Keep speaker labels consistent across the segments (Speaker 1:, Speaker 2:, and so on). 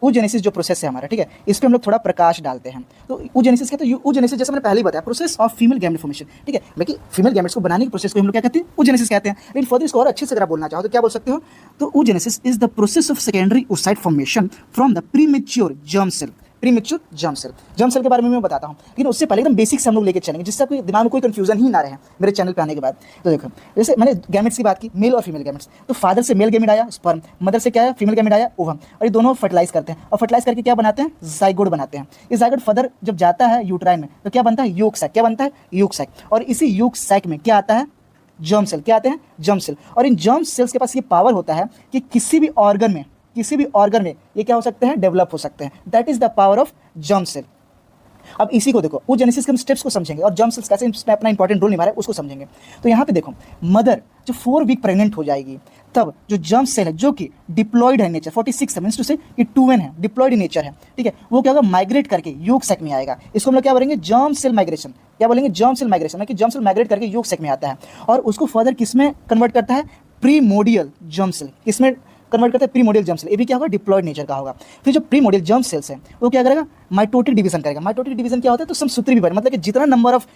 Speaker 1: oogenesis जो process है हमारा, ठीक है, इस पे हम लोग थोड़ा प्रकाश डालते हैं। तो oogenesis क्या, तो oogenesis जैसे मैंने पहले ही बताया, process of female gamete formation, ठीक है, बाकी फीमेल गैमेट्स को बनाने के प्रोसेस को हम लोग क्या कहते हैं, oogenesis कहते हैं। लेकिन फर्दर इसको और अच्छे से अगर आप बोलना चाहो तो क्या बोल सकते हो, तो oogenesis is the process of secondary oocyte formation from the premature germ cell. Premature germ cell के बारे में मैं बताता हूँ, लेकिन उससे पहले एकदम बेसिक से हम लोग लेके चलेंगे, जिससे कोई दिमाग में कोई कंफ्यूजन ही ना रहे मेरे चैनल पे आने के बाद। तो देखो, जैसे मैंने गैमेट्स की बात की, मेल और फीमेल गैमेट्स, तो फादर से मेल गैमेट आया स्पर्म, मदर से क्या है, फीमेल गैमेट आया ओवम, और ये दोनों फर्टिलाइज करते हैं, और फर्टिलाइज करके क्या बनाते हैं, जाइगोट बनाते हैं। ये जाइगोट फर्दर जब जाता है यूट्राइन में तो क्या बनता है, यूक सैक। क्या बनता है, यूक सैक। और इसी यूक सैक में क्या आता है, जर्म सेल। क्या आते हैं, जर्म सेल। और इन जर्म सेल्स के पास ये पावर होता है कि किसी भी ऑर्गन में ये क्या हो सकते हैं, डेवलप हो सकते हैं। That is the power of germ cell. अब इसी को देखो, oogenesis के हम स्टेप्स को समझेंगे और जर्म सेल्स कैसे इसमें अपना इंपॉर्टेंट रोल निभा रहा है उसको समझेंगे। तो यहाँ पे देखो, मदर जो 4 वीक प्रेग्नेंट हो जाएगी, तब जो जर्म सेल है जो कि डिप्लॉयड है नेचर, 46 मीन्स टू से कि 2n है, डिप्लॉयड इन नेचर है, ठीक है, वो क्या होगा, माइग्रेट करके यूक सैक में आएगा। इसको हम लोग क्या बोलेंगे, जर्म सेल माइग्रेशन। क्या बोलेंगे, जर्म सेल माइग्रेशन, कि जर्म सेल माइग्रेट करके यूक सैक में आता है और उसको फर्दर किस में कन्वर्ट करता है, प्रीमोडियल जर्म सेल। किसमें कन्वर्ट करते हैं, प्रीमोडियल जर्म सेल। ये भी क्या होगा, डिप्लॉयड नेचर का होगा। फिर जो प्रीमोडियल जर्म सेल्स है वो क्या करेगा, माइटोटिक डिवीजन करेगा। माइटोटिक डिवीजन क्या होता है, तो समसूत्री विभाजन, मतलब कि जितना नंबर ऑफ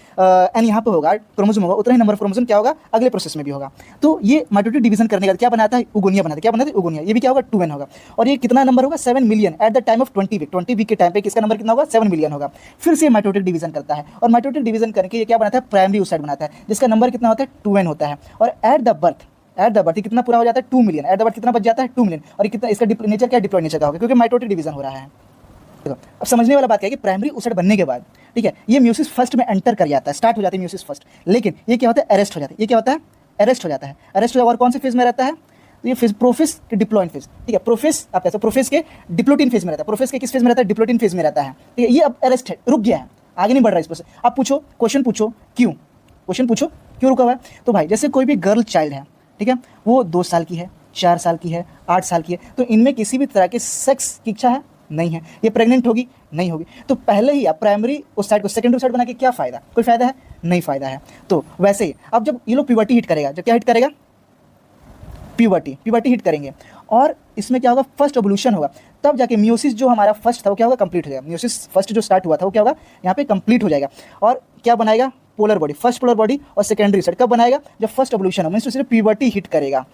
Speaker 1: एन यहाँ पे होगा, क्रोमोसोम होगा, उतना ही नंबर ऑफ क्रोमोसोम क्या होगा, अगले प्रोसेस में भी होगा। तो ये माइटोटिक डिवीजन करने का क्या बनाता है, उगोनिया बनाता है। क्या बनाता है, उगोनिया। ये भी क्या होगा, 2n होगा। और ये कितना नंबर होगा, 7 million at the time of 20 week के टाइम पे किसका नंबर कितना होगा, 7 मिलियन होगा। फिर से माइटोटिक डिवीजन करता है और माइटोटिक डिवीजन करके ये क्या बनाता है, प्राइमरी oocyte बनाता है, जिसका नंबर कितना होता है, 2n होता है। और एट द बर्थ कितना पूरा हो जाता है, 2 मिलियन। एट द बर्थ कितना बच जाता है, 2 मिलियन। और कितना इसका नेचर क्या, डिप्लॉयड नेचर का होगा, क्योंकि माइटोटिक डिवीजन हो रहा है। देखो, अब समझने वाला बात क्या है कि प्राइमरी oocyte बनने के बाद, ठीक है, ये म्यूसिस फर्स्ट में एंटर कर जाता है, स्टार्ट हो जाती है म्यूसिस फर्स्ट, लेकिन ये क्या होता है, अरेस्ट हो जाता है। ये क्या होता है, अरेस्ट हो जाता है। अरेस्ट हो जाता है और कौन से फेज में रहता है, तो ये फेज प्रोफेस के डिप्लॉयड फेज, ठीक है, प्रोफेस आप कैसे, प्रोफेस के डिप्लोटिन फेज में रहता है। प्रोफेस के किस फेज में रहता है, डिप्लोटिन फेज में रहता है, ठीक है। ये अब अरेस्ट है, रुक गया है, आगे नहीं बढ़ रहा है इस प्रोसेस। अब पूछो, क्वेश्चन पूछो क्यों, रुका हुआ है। तो भाई जैसे कोई भी गर्ल चाइल्ड है, ठीक है, वो 2 साल की है, 4 साल की है, 8 साल की है, तो इनमें किसी भी तरह के सेक्स की इच्छा है, नहीं है। ये प्रेग्नेंट होगी, नहीं होगी। तो पहले ही आप प्राइमरी oocyte को सेकेंडरी oocyte बना के क्या फायदा, कोई फायदा है, नहीं फायदा है। तो वैसे ही अब जब ये लोग प्यूबर्टी हिट करेगा, जब क्या हिट करेगा, प्यूबर्टी हिट करेंगे, और इसमें क्या होगा, फर्स्ट एवोल्यूशन होगा, तब जाके म्यूसिस जो हमारा फर्स्ट था वो क्या होगा, कंप्लीट हो जाएगा। म्यूसिस फर्स्ट जो स्टार्ट हुआ था वो क्या होगा, यहाँ पे कंप्लीट हो जाएगा। और क्या बनाएगा, polar body, first polar body और सेकेंडरी oocyte कब बनाएगा, जब फर्स्ट एवोल्यूशन होगा, मीन्स सिर्फ प्यूबर्टी हिट करेगा।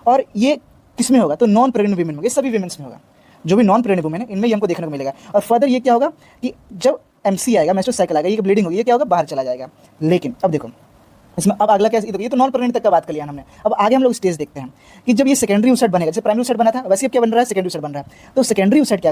Speaker 1: और ये किस में होगा, तो नॉन प्रेग्नेंट वीमेन में, सभी वीमेंस में होगा। जो भी नॉन प्रेग्नेंट वुमेन है इनमें ही हमको देखने को मिलेगा। और फर्दर ये क्या होगा कि जब MC आएगा, मेंस्ट्रुअल साइकिल आएगा, ये ब्लीडिंग होगी, ये क्या होगा, बाहर चला जाएगा। लेकिन अब देखो इसमें अब अगला क्या, ये तो नॉन प्रेग्नेंट तक का बात कर लिया हमने। अब आगे हम लोग स्टेज देखते हैं कि जब ये सेकेंडरी oocyte बनेगा, जैसे प्राइमरी oocyte बना था, वैसे अब क्या बन रहा है, सेकेंडरी oocyte बन रहा है। तो सेकेंडरी oocyte क्या